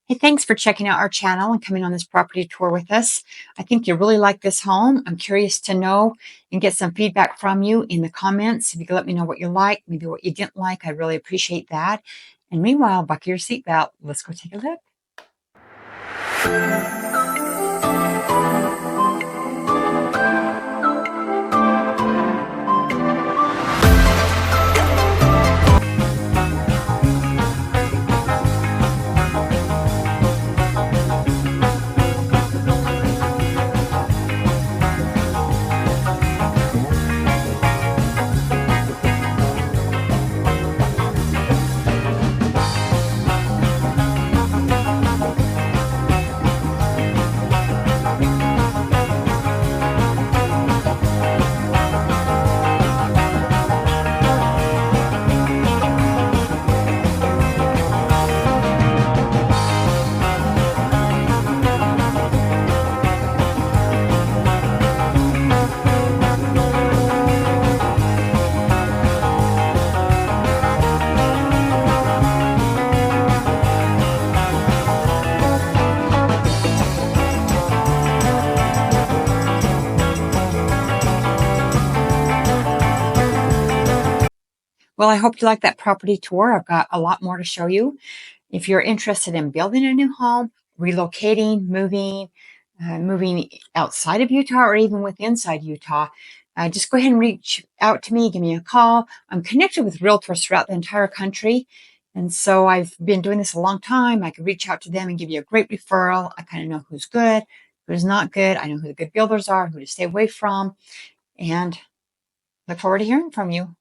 Hey, thanks for checking out our channel and coming on this property tour with us. I think you really like this home. I'm curious to know and get some feedback from you in the comments. If you could let me know what you like, maybe what you didn't like, I'd really appreciate that. And meanwhile, buckle your seatbelt. Let's go take a look. Well, I hope you like that property tour. I've got a lot more to show you. If you're interested in building a new home, relocating, moving outside of Utah or even with inside Utah, just go ahead and reach out to me. Give me a call. I'm connected with realtors throughout the entire country. And so I've been doing this a long time. I can reach out to them and give you a great referral. I kind of know who's good, who's not good. I know who the good builders are, who to stay away from, and look forward to hearing from you.